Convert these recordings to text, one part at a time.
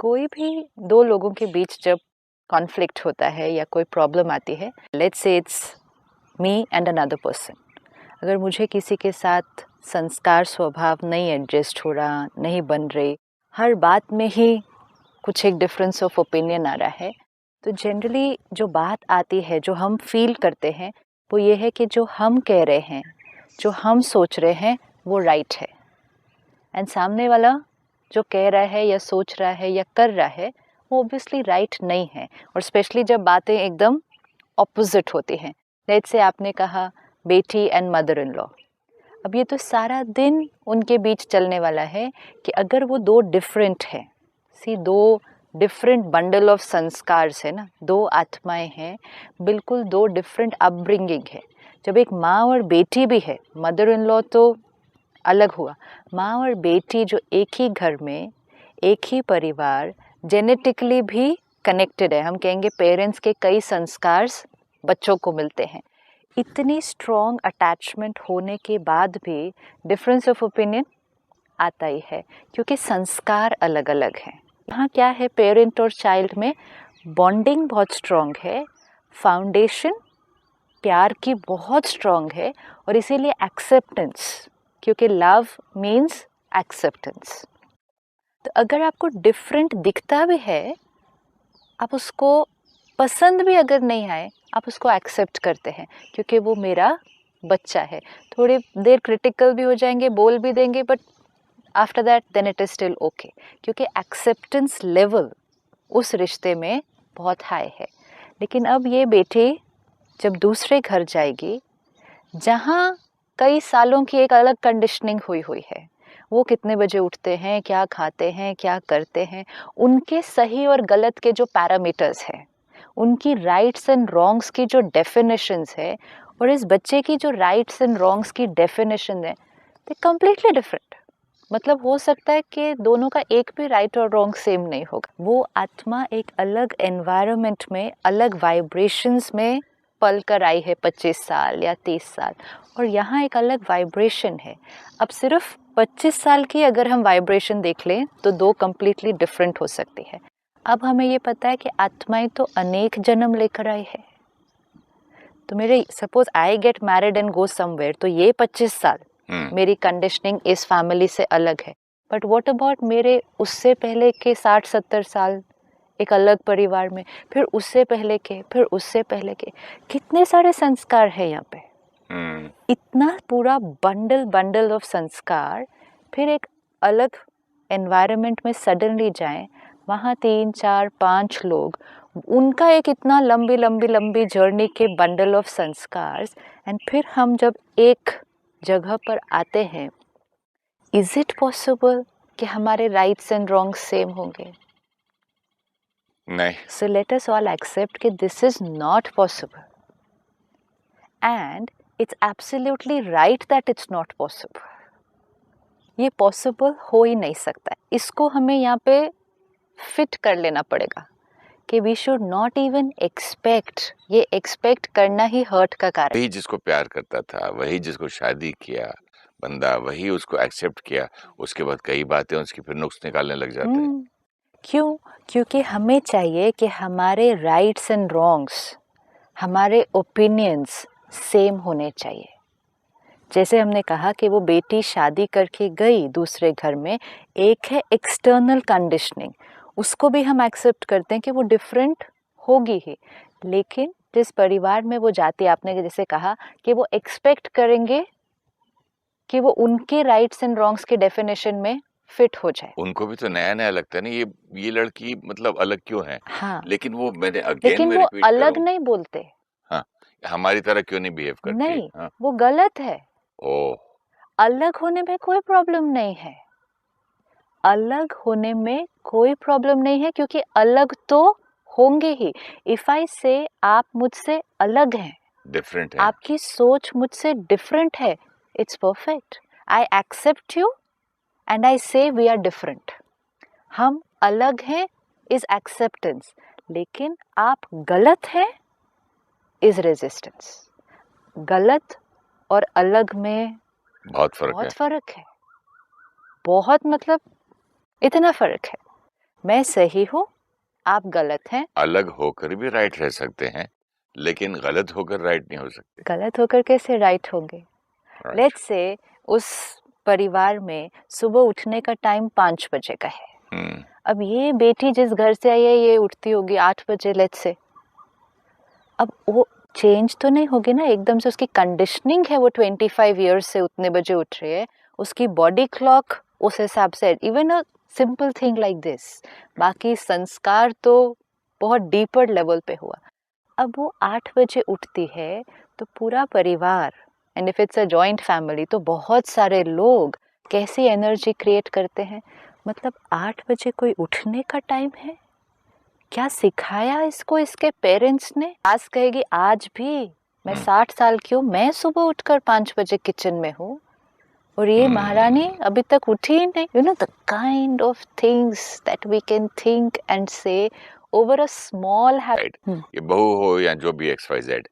कोई भी दो लोगों के बीच जब कॉन्फ्लिक्ट होता है या कोई प्रॉब्लम आती है, let's say it's me and another person, अगर मुझे किसी के साथ संस्कार स्वभाव नहीं एडजस्ट हो रहा, नहीं बन रही, हर बात में ही कुछ एक डिफरेंस ऑफ ओपिनियन आ रहा है, तो जनरली जो बात आती है, जो हम फील करते हैं, वो ये है कि जो हम कह रहे हैं, जो हम सोच रहे हैं, वो राइट है, एंड सामने वाला जो कह रहा है या सोच रहा है या कर रहा है वो ऑब्वियसली राइट नहीं है। और स्पेशली जब बातें एकदम ऑपोजिट होती हैं, लेट्स से आपने कहा बेटी एंड मदर इन लॉ, अब ये तो सारा दिन उनके बीच चलने वाला है कि अगर वो दो डिफरेंट है, दो डिफरेंट बंडल ऑफ संस्कार्स है ना, दो आत्माएं हैं, बिल्कुल दो डिफरेंट अपब्रिंगिंग है। जब एक माँ और बेटी भी है, मदर इन लॉ तो अलग हुआ, माँ और बेटी जो एक ही घर में, एक ही परिवार, जेनेटिकली भी कनेक्टेड है, हम कहेंगे पेरेंट्स के कई संस्कार बच्चों को मिलते हैं, इतनी स्ट्रॉन्ग अटैचमेंट होने के बाद भी डिफरेंस ऑफ ओपिनियन आता ही है, क्योंकि संस्कार अलग अलग हैं। यहाँ क्या है, पेरेंट और चाइल्ड में बॉन्डिंग बहुत स्ट्रॉन्ग है, फाउंडेशन प्यार की बहुत स्ट्रॉन्ग है, और इसीलिए एक्सेप्टेंस, क्योंकि लव मीन्स एक्सेप्टेंस। तो अगर आपको डिफरेंट दिखता भी है, आप उसको पसंद भी अगर नहीं आए, आप उसको एक्सेप्ट करते हैं क्योंकि वो मेरा बच्चा है। थोड़ी देर क्रिटिकल भी हो जाएंगे, बोल भी देंगे, but after that then it is still okay, क्योंकि एक्सेप्टेंस लेवल उस रिश्ते में बहुत हाई है। लेकिन अब ये बेटी जब दूसरे घर जाएगी, जहाँ कई सालों की एक अलग कंडीशनिंग हुई है, वो कितने बजे उठते हैं, क्या खाते हैं, क्या करते हैं, उनके सही और गलत के जो पैरामीटर्स हैं, उनकी राइट्स एंड रॉन्ग्स की जो डेफिनेशंस है, और इस बच्चे की जो राइट्स एंड रॉन्ग्स की डेफिनेशन है, दे कम्प्लीटली डिफरेंट। मतलब हो सकता है कि दोनों का एक भी राइट और रॉन्ग सेम नहीं होगा। वो आत्मा एक अलग एनवायरनमेंट में, अलग वाइब्रेशंस में पल कर आई है 25 साल या 30 साल, और यहाँ एक अलग वाइब्रेशन है। अब सिर्फ 25 साल की अगर हम वाइब्रेशन देख लें तो दो कम्प्लीटली डिफरेंट हो सकती है। अब हमें ये पता है कि आत्माएं तो अनेक जन्म लेकर आई है। तो मेरे suppose I get married and go somewhere, तो ये 25 साल मेरी कंडीशनिंग इस फैमिली से अलग है, बट व्हाट अबाउट मेरे उससे पहले के 60-70 साल एक अलग परिवार में, फिर उससे पहले के, फिर उससे पहले के, कितने सारे संस्कार है यहाँ पे। इतना पूरा बंडल ऑफ संस्कार, फिर एक अलग एनवायरनमेंट में सडनली जाएं, वहाँ 3, 4, 5 लोग, उनका एक इतना लंबी जर्नी के बंडल ऑफ संस्कार, एंड फिर हम जब एक जगह पर आते हैं, इज इट पॉसिबल कि हमारे राइट्स एंड रॉन्ग्स सेम होंगे? नहीं। So let us all accept कि this is not possible, and it's absolutely right that it's not possible. ये possible हो ही नहीं सकता। इसको हमें यहाँ पे फिट कर लेना पड़ेगा कि we should not even expect। ये expect करना ही hurt का कारण। वही जिसको प्यार करता था, वही जिसको शादी किया बंदा, वही उसको एक्सेप्ट किया, उसके बाद कई बातें उसकी फिर नुक्स निकालने लग जाते हैं। क्यों? क्योंकि हमें चाहिए कि हमारे राइट्स एंड रॉन्ग्स, हमारे ओपिनियंस सेम होने चाहिए। जैसे हमने कहा कि वो बेटी शादी करके गई दूसरे घर में, एक है एक्सटर्नल कंडीशनिंग, उसको भी हम एक्सेप्ट करते हैं कि वो डिफरेंट होगी ही, लेकिन जिस परिवार में वो जाती है, आपने जैसे कहा कि वो एक्सपेक्ट करेंगे कि वो उनके राइट्स एंड रॉन्ग्स के डेफिनेशन में फिट हो जाए। उनको भी तो नया लगता है ना, ये लड़की मतलब अलग क्यों है। हाँ, लेकिन वो मैंने लेकिन मैं वो रिपीट अलग करूं, नहीं बोलते। हाँ, हमारी तरह क्यों नहीं बिहेव करती। नहीं, हाँ। वो गलत है। ओह, अलग होने में कोई प्रॉब्लम नहीं है, अलग होने में कोई प्रॉब्लम नहीं है, क्योंकि अलग तो होंगे ही। इफ आई से आप मुझसे अलग हैं, डिफरेंट है, आपकी सोच मुझसे डिफरेंट है, it's perfect. I accept you and I say we are different. हम अलग हैं इज एक्सेप्टेंस, लेकिन आप गलत हैं इज रेजिस्टेंस। गलत और अलग में बहुत फर्क है। बहुत फर्क है, बहुत, मतलब इतना फर्क है। मैं सही हूँ, आप गलत हैं। अलग होकर भी राइट रह सकते हैं, लेकिन गलत होकर राइट नहीं हो सकते। गलत होकर कैसे राइट होंगे? राइट। लेट्स से उस परिवार में सुबह उठने का टाइम 5 बजे का है। अब ये बेटी जिस घर से आई है ये उठती होगी 8 बजे, लेट्स से। अब वो चेंज तो नहीं होगी ना एकदम से, उसकी कंडीशनिंग है, वो 25 ईयर्स से उतने बजे उठ रही है, उसकी बॉडी क्लॉक उस हिसाब से। Even a simple thing like this, बाकी संस्कार तो बहुत डीपर लेवल पे हुआ। अब वो 8 बजे उठती है तो पूरा परिवार, and if it's a joint family तो बहुत सारे लोग कैसी एनर्जी क्रिएट करते हैं। मतलब 8 बजे कोई उठने का टाइम है? क्या सिखाया इसको इसके पेरेंट्स ने? आज कहेगी आज भी मैं 60 साल की हूँ, मैं सुबह उठकर 5 बजे किचन में हूँ, और ये महारानी अभी तक उठी ही नहीं। You know the kind of things that we can think and say over a small habit. ये बहू हो या जो भी XYZ,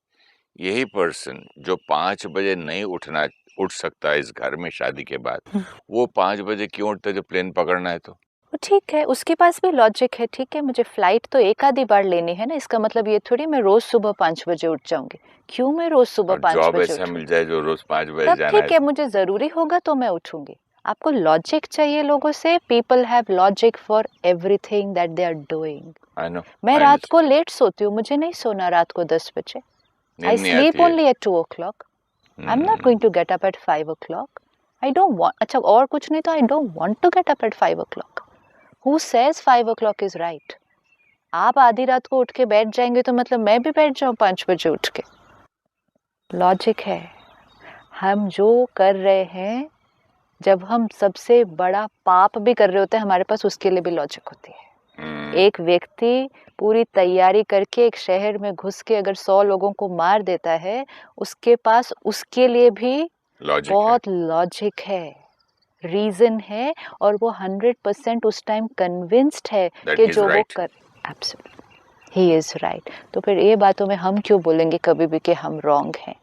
यही पर्सन जो 5 बजे नहीं उठ सकता है इस घर में शादी के बाद, वो 5 बजे क्यों उठता है जब प्लेन पकड़ना है? तो ठीक है, उसके पास भी लॉजिक है। ठीक है, मुझे फ्लाइट तो एक आधी बार लेनी है ना, इसका मतलब ये थोड़ी मैं रोज सुबह 5 बजे उठ जाऊंगी। क्यों मैं रोज सुबह 5 जॉब बजे ऐसा उठूं? मिल जाए जो रोज 5 बजे तब जाना ठीक है, मुझे जरूरी होगा तो मैं उठूंगी। आपको लॉजिक चाहिए लोगों से। People have logic for everything that they are doing. I know. मैं रात को लेट सोती हूँ, मुझे नहीं सोना रात को 10 बजे। आई नींद नहीं स्लीप आती है। Only at 2 o'clock. I am not going to get up at 5 o'clock. I don't want, अच्छा और कुछ नहीं तो I don't want to get up at 5 o'clock. Who says 5 o'clock is right? आप आधी रात को उठ के बैठ जाएंगे तो मतलब मैं भी बैठ जाऊं 5 बजे उठ के? लॉजिक है। हम जो कर रहे हैं, जब हम सबसे बड़ा पाप भी कर रहे होते हैं हमारे पास, उसके लिए भी लॉजिक होती है। एक व्यक्ति पूरी तैयारी करके एक शहर में घुस के अगर 100 लोगों को मार देता है, उसके पास उसके लिए भी बहुत लॉजिक है, रीजन है, और वो 100% उस टाइम कन्विंस्ड है कि जो वो कर, एब्सोल्युटली ही इज राइट। तो फिर ये बातों में हम क्यों बोलेंगे कभी भी कि हम रॉन्ग हैं?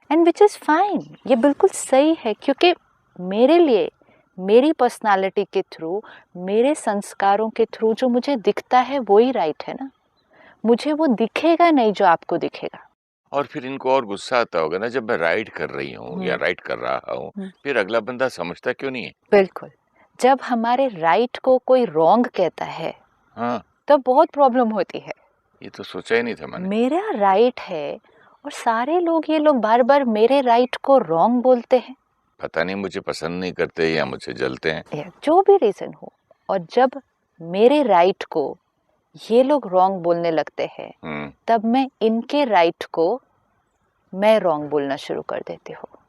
एंड विच इज फाइन, ये बिल्कुल सही है, क्योंकि मेरे लिए मेरी पर्सनालिटी के थ्रू, मेरे संस्कारों के थ्रू जो मुझे दिखता है वो ही राइट है ना। मुझे वो दिखेगा नहीं जो आपको दिखेगा। और फिर इनको और गुस्सा आता होगा ना, जब मैं राइट कर रही हूँ या राइट कर रहा हूँ, फिर अगला बंदा समझता क्यों नहीं है? बिल्कुल, जब हमारे राइट को कोई रॉन्ग कहता है, हाँ, तब बहुत प्रॉब्लम होती है। ये तो सोचा ही नहीं था मैंने। मेरा राइट है और सारे लोग, ये लोग बार बार मेरे राइट को रॉन्ग बोलते हैं। पता नहीं मुझे पसंद नहीं करते या मुझे जलते हैं, जो भी रीजन हो, और जब मेरे राइट को ये लोग रॉन्ग बोलने लगते हैं, तब मैं इनके राइट को मैं रॉन्ग बोलना शुरू कर देती हूँ।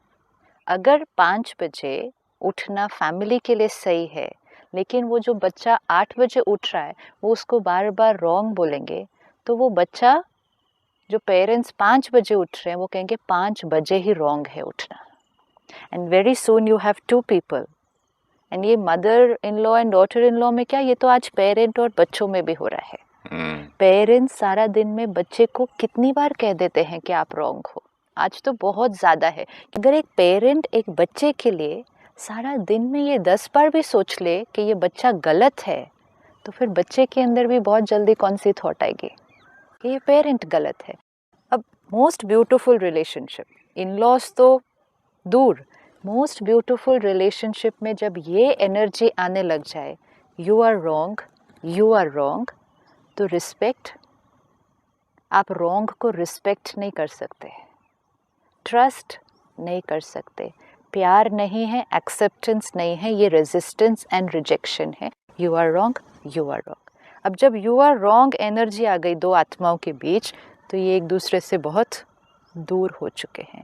अगर 5 बजे उठना फैमिली के लिए सही है, लेकिन वो जो बच्चा 8 बजे उठ रहा है वो उसको बार बार रॉन्ग बोलेंगे, तो वो बच्चा, जो पेरेंट्स 5 बजे उठ रहे हैं, वो कहेंगे 5 बजे ही रॉन्ग है उठना। And very soon you have 2 people. And ये mother in law and daughter in law में क्या, ये तो आज पेरेंट और बच्चों में भी हो रहा है। पेरेंट्स सारा दिन में बच्चे को कितनी बार कह देते हैं कि आप रॉन्ग हो। आज तो बहुत ज़्यादा है। अगर एक पेरेंट एक बच्चे के लिए सारा दिन में ये 10 बार भी सोच ले कि ये बच्चा गलत है, तो फिर बच्चे के अंदर भी बहुत जल्दी कौन सी थॉट आएगी कि ये पेरेंट गलत है। अब most beautiful relationship, in laws तो दूर, मोस्ट ब्यूटीफुल रिलेशनशिप में जब ये एनर्जी आने लग जाए, यू आर रॉन्ग, तो रिस्पेक्ट, आप रॉन्ग को रिस्पेक्ट नहीं कर सकते, ट्रस्ट नहीं कर सकते, प्यार नहीं है, एक्सेप्टेंस नहीं है, ये रेजिस्टेंस एंड रिजेक्शन है। You are wrong. अब जब यू आर रॉन्ग एनर्जी आ गई दो आत्माओं के बीच, तो ये एक दूसरे से बहुत दूर हो चुके हैं।